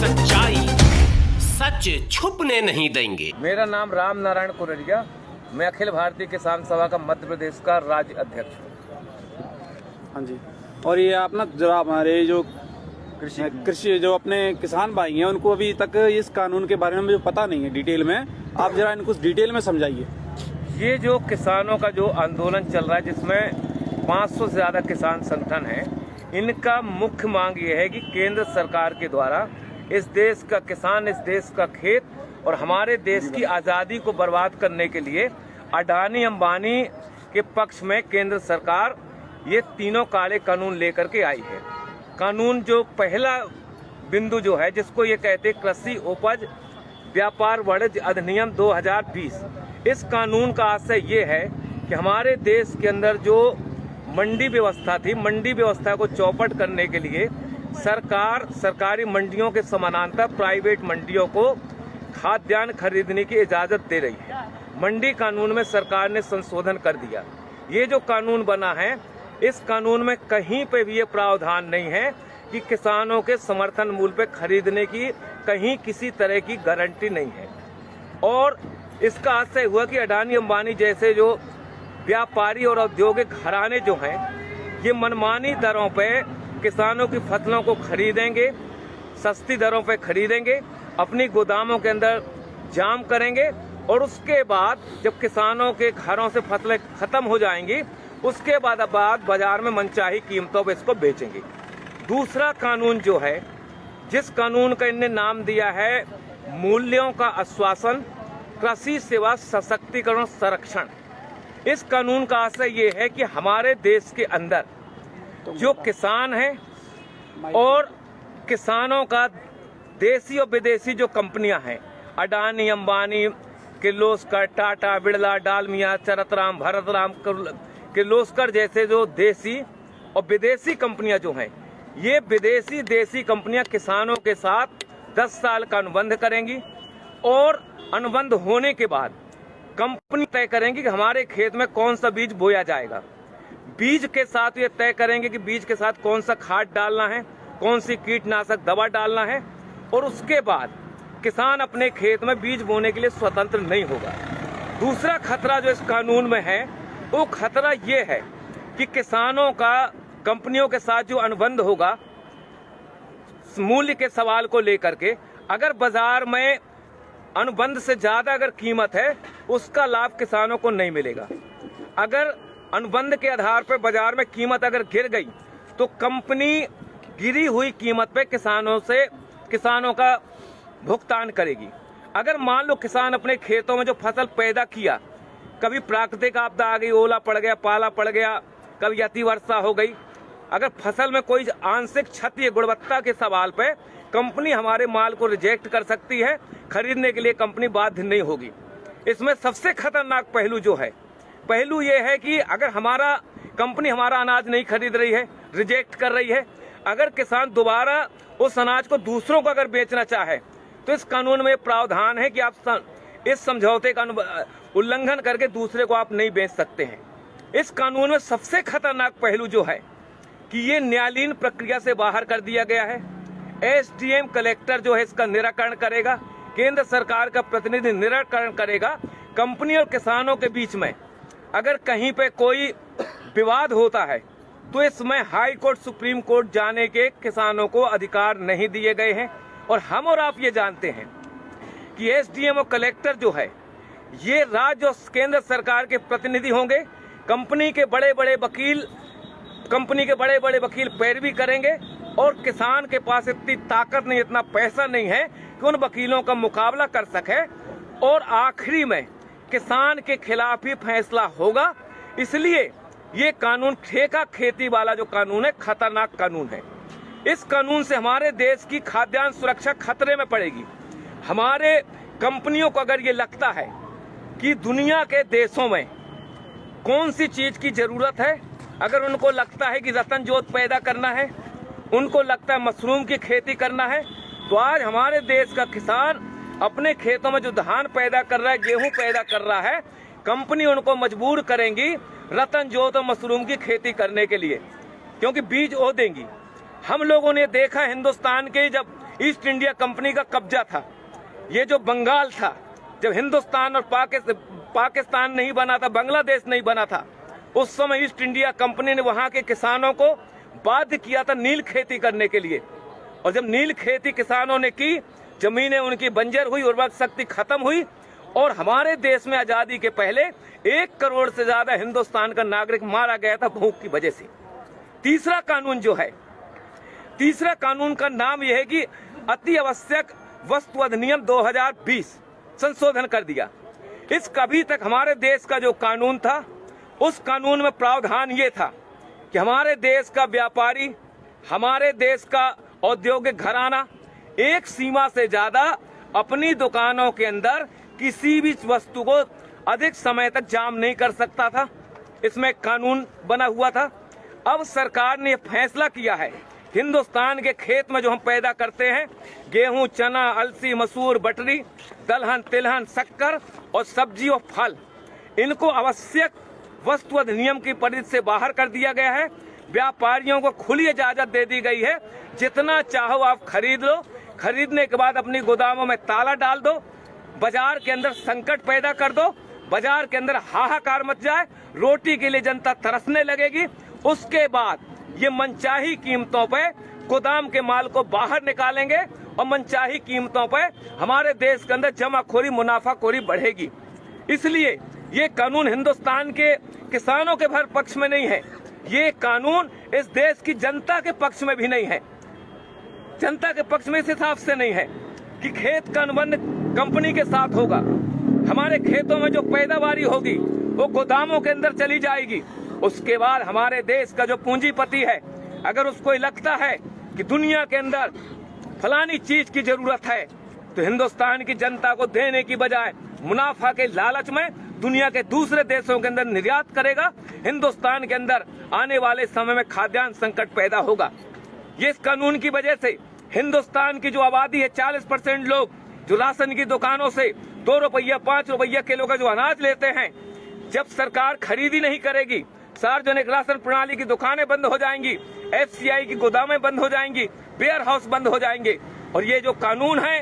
सच्चाई सच छुपने नहीं देंगे। मेरा नाम राम नारायण कुररिया, मैं अखिल भारतीय किसान सभा का मध्य प्रदेश का राज्य अध्यक्ष हूँ। हाँ जी। और ये अपना जो हमारे जो कृषि जो अपने किसान भाई हैं उनको अभी तक इस कानून के बारे में जो पता नहीं है डिटेल में, आप जरा इनको डिटेल में समझाइए। ये जो किसानों का जो आंदोलन चल रहा है जिसमें 500 से ज़्यादा किसान संगठन हैं, इनका मुख्य मांग ये है कि केंद्र सरकार के द्वारा इस देश का किसान, इस देश का खेत और हमारे देश की आज़ादी को बर्बाद करने के लिए अडानी अंबानी के पक्ष में केंद्र सरकार ये तीनों काले कानून लेकर के आई है। कानून जो पहला बिंदु जो है जिसको ये कहते हैं कृषि उपज व्यापार वाणिज्य अधिनियम 2020, इस कानून का आशय ये है कि हमारे देश के अंदर जो मंडी व्यवस्था थी, मंडी व्यवस्था को चौपट करने के लिए सरकार सरकारी मंडियों के समानांतर प्राइवेट मंडियों को खाद्यान्न खरीदने की इजाजत दे रही है। मंडी कानून में सरकार ने संशोधन कर दिया। ये जो कानून बना है, इस कानून में कहीं पे भी ये प्रावधान नहीं है कि किसानों के समर्थन मूल्य पे खरीदने की कहीं किसी तरह की गारंटी नहीं है। और इसका आशय हुआ कि अडानी अंबानी जैसे जो व्यापारी और औद्योगिक घराने जो हैं, ये मनमानी दरों पे किसानों की फसलों को खरीदेंगे, सस्ती दरों पे खरीदेंगे, अपनी गोदामों के अंदर जाम करेंगे और उसके बाद जब किसानों के घरों से फसलें खत्म हो जाएंगी, उसके बाद बाजार में मनचाही कीमतों पर इसको बेचेंगे। दूसरा कानून जो है, जिस कानून का इनने नाम दिया है मूल्यों का आश्वासन कृषि सेवा सशक्तिकरण संरक्षण, इस कानून का आशय ये है कि हमारे देश के अंदर जो किसान हैं और किसानों का देसी और विदेशी जो कंपनियां हैं, अडानी अंबानी, किर्लोस्कर, टाटा, बिरला, डालमिया, चरतराम, भरतराम, किर्लोस्कर जैसे जो देसी और विदेशी कंपनियां जो हैं, ये विदेशी देसी कंपनियां किसानों के साथ 10 साल का अनुबंध करेंगी और अनुबंध होने के बाद कंपनी तय करेंगी कि हमारे खेत में कौन सा बीज बोया जाएगा। बीज के साथ ये तय करेंगे कि बीज के साथ कौन सा खाद डालना है, कौन सी कीटनाशक दवा डालना है, और उसके बाद किसान अपने खेत में बीज बोने के लिए स्वतंत्र नहीं होगा। दूसरा खतरा जो इस कानून में है, वो खतरा ये है कि किसानों का कंपनियों के साथ जो अनुबंध होगा मूल्य के सवाल को लेकर के, अगर बाजार में अनुबंध से ज्यादा अगर कीमत है, उसका लाभ किसानों को नहीं मिलेगा। अगर अनुबंध के आधार पर बाजार में कीमत अगर गिर गई तो कंपनी गिरी हुई कीमत पे किसानों का भुगतान करेगी। अगर मान लो किसान अपने खेतों में जो फसल पैदा किया, कभी प्राकृतिक आपदा आ गई, ओला पड़ गया, पाला पड़ गया, कभी अति वर्षा हो गई, अगर फसल में कोई आंशिक क्षति गुणवत्ता के सवाल पे कंपनी हमारे माल को रिजेक्ट कर सकती है, खरीदने के लिए कंपनी बाध्य नहीं होगी। इसमें सबसे खतरनाक पहलू ये है कि अगर कंपनी हमारा अनाज नहीं खरीद रही है, रिजेक्ट कर रही है, अगर किसान दोबारा उस अनाज को दूसरों को अगर बेचना चाहे तो इस कानून में प्रावधान है कि आप इस समझौते का उल्लंघन करके दूसरे को आप नहीं बेच सकते हैं। इस कानून में सबसे खतरनाक पहलू जो है कि ये न्यायालयीन प्रक्रिया से बाहर कर दिया गया है। एसडीएम कलेक्टर जो है इसका निराकरण करेगा, केंद्र सरकार का प्रतिनिधि निराकरण करेगा। कंपनी और किसानों के बीच में अगर कहीं पे कोई विवाद होता है तो इसमें हाई कोर्ट, सुप्रीम कोर्ट जाने के किसानों को अधिकार नहीं दिए गए हैं। और हम और आप ये जानते हैं कि एसडीएम और कलेक्टर जो है ये राज्य और केंद्र सरकार के प्रतिनिधि होंगे। कंपनी के बड़े बड़े वकील पैरवी करेंगे और किसान के पास इतनी ताकत नहीं, इतना पैसा नहीं है कि उन वकीलों का मुकाबला कर सके और आखिरी में किसान के खिलाफ ही फैसला होगा। इसलिए ये कानून ठेका खेती वाला जो कानून है, खतरनाक कानून है। इस कानून से हमारे देश की खाद्यान्न सुरक्षा खतरे में पड़ेगी। हमारे कंपनियों को अगर ये लगता है कि दुनिया के देशों में कौन सी चीज की जरूरत है, अगर उनको लगता है कि रतन जोत पैदा करना है, उनको लगता है मशरूम की खेती करना है, तो आज हमारे देश का किसान अपने खेतों में जो धान पैदा कर रहा है, गेहूं पैदा कर रहा है, कंपनी उनको मजबूर करेंगी रतन जोत और मशरूम की खेती करने के लिए, क्योंकि बीज वो देंगी। हम लोगों ने देखा हिंदुस्तान के जब ईस्ट इंडिया कंपनी का कब्जा था। ये जो बंगाल था, जब हिंदुस्तान और पाकिस्तान नहीं बना था, बांग्लादेश नहीं बना था, उस समय ईस्ट इंडिया कंपनी ने वहां के किसानों को बाध्य किया था नील खेती करने के लिए। और जब नील खेती किसानों ने की, जमीनें उनकी बंजर हुई, उर्वरक शक्ति खत्म हुई और हमारे देश में आजादी के पहले 1 करोड़ से ज्यादा हिंदुस्तान का नागरिक मारा गया था भूख की वजह से। तीसरा कानून जो है, तीसरा कानून का नाम यह है कि अति आवश्यक वस्तु अधिनियम 2020 संशोधन कर दिया। इस कभी तक हमारे देश का जो कानून था, उस कानून में प्रावधान ये था कि हमारे देश का व्यापारी, हमारे देश का औद्योगिक घराना एक सीमा से ज्यादा अपनी दुकानों के अंदर किसी भी वस्तु को अधिक समय तक जाम नहीं कर सकता था। इसमें कानून बना हुआ था। अब सरकार ने फैसला किया है, हिंदुस्तान के खेत में जो हम पैदा करते हैं, गेहूं, चना, अलसी, मसूर, बटरी, दलहन, तिलहन, शक्कर और सब्जी और फल, इनको आवश्यक वस्तु अधिनियम की परिधि से बाहर कर दिया गया है। व्यापारियों को खुली इजाजत दे दी गई है, जितना चाहो आप खरीद लो, खरीदने के बाद अपनी गोदामों में ताला डाल दो, बाजार के अंदर संकट पैदा कर दो, बाजार के अंदर हाहाकार मच जाए, रोटी के लिए जनता तरसने लगेगी। उसके बाद ये मनचाही कीमतों पे गोदाम के माल को बाहर निकालेंगे और मनचाही कीमतों पे हमारे देश के अंदर जमाखोरी, मुनाफाखोरी बढ़ेगी। इसलिए ये कानून हिंदुस्तान के किसानों के भर पक्ष में नहीं है, ये कानून इस देश की जनता के पक्ष में भी नहीं है। जनता के पक्ष में इस हिसाब से नहीं है कि खेत का अनुबंध कंपनी के साथ होगा, हमारे खेतों में जो पैदावारी होगी वो गोदामों के अंदर चली जाएगी। उसके बाद हमारे देश का जो पूंजीपति है, अगर उसको लगता है कि दुनिया के अंदर फलानी चीज की जरूरत है, तो हिंदुस्तान की जनता को देने की बजाय मुनाफा के लालच में दुनिया के दूसरे देशों के अंदर निर्यात करेगा। हिंदुस्तान के अंदर आने वाले समय में खाद्यान्न संकट पैदा होगा। ये इस कानून की वजह से हिंदुस्तान की जो आबादी है, 40% लोग जो राशन की दुकानों से 2 रुपया 5 रुपया किलो का जो अनाज लेते हैं, जब सरकार खरीदी नहीं करेगी, सार्वजनिक राशन प्रणाली की दुकानें बंद हो जाएंगी, FCI की गोदामें बंद हो जाएंगी, वेयर हाउस बंद हो जाएंगे। और ये जो कानून है,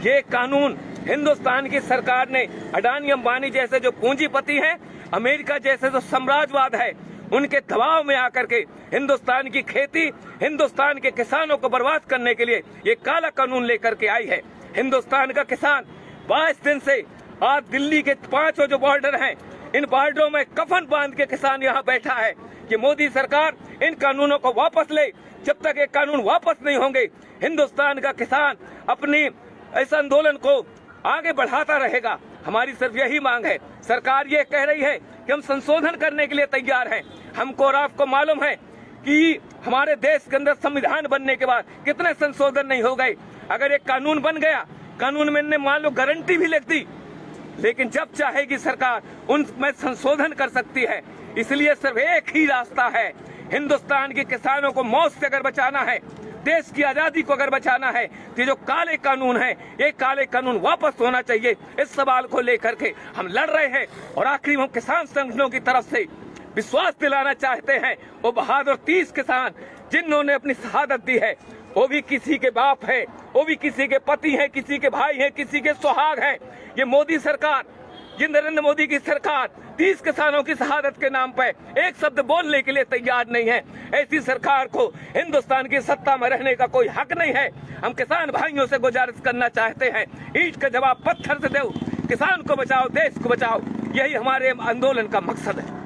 ये कानून हिंदुस्तान की सरकार ने अडानी अंबानी जैसे जो पूंजीपति हैं, अमेरिका जैसे जो साम्राज्यवाद है, उनके दबाव में आकर के हिंदुस्तान की खेती, हिंदुस्तान के किसानों को बर्बाद करने के लिए ये काला कानून लेकर के आई है। हिंदुस्तान का किसान 22 दिन से आज दिल्ली के 5 जो बॉर्डर हैं, इन बॉर्डरों में कफन बांध के किसान यहाँ बैठा है कि मोदी सरकार इन कानूनों को वापस ले। जब तक ये कानून वापस नहीं होंगे, हिंदुस्तान का किसान अपनी इस आंदोलन को आगे बढ़ाता रहेगा। हमारी सिर्फ यही मांग है। सरकार ये कह रही है कि हम संशोधन करने के लिए तैयार हैं। हमको और आपको मालूम है कि हमारे देश के अंदर संविधान बनने के बाद कितने संशोधन नहीं हो गए। अगर एक कानून बन गया, कानून में ने मान लो गारंटी भी लिख दी, लेकिन जब चाहेगी सरकार उनमें संशोधन कर सकती है। इसलिए सिर्फ एक ही रास्ता है, हिंदुस्तान के किसानों को मौत से अगर बचाना है, देश की आजादी को अगर बचाना है, तो ये जो काले कानून है, ये काले कानून वापस होना चाहिए। इस सवाल को लेकर के हम लड़ रहे हैं। और आखिरी हम किसान संगठनों की तरफ से विश्वास दिलाना चाहते हैं, वो बहादुर 30 किसान जिन्होंने अपनी शहादत दी है, वो भी किसी के बाप है, वो भी किसी के पति हैं, किसी के भाई हैं, किसी के सुहाग हैं। ये मोदी सरकार, ये नरेंद्र मोदी की सरकार 30 किसानों की शहादत के नाम पर एक शब्द बोलने के लिए तैयार नहीं है। ऐसी सरकार को हिंदुस्तान की सत्ता में रहने का कोई हक नहीं है। हम किसान भाइयों से गुजारिश करना चाहते हैं, ईंट का जवाब पत्थर से दो, किसान को बचाओ, देश को बचाओ। यही हमारे आंदोलन का मकसद है।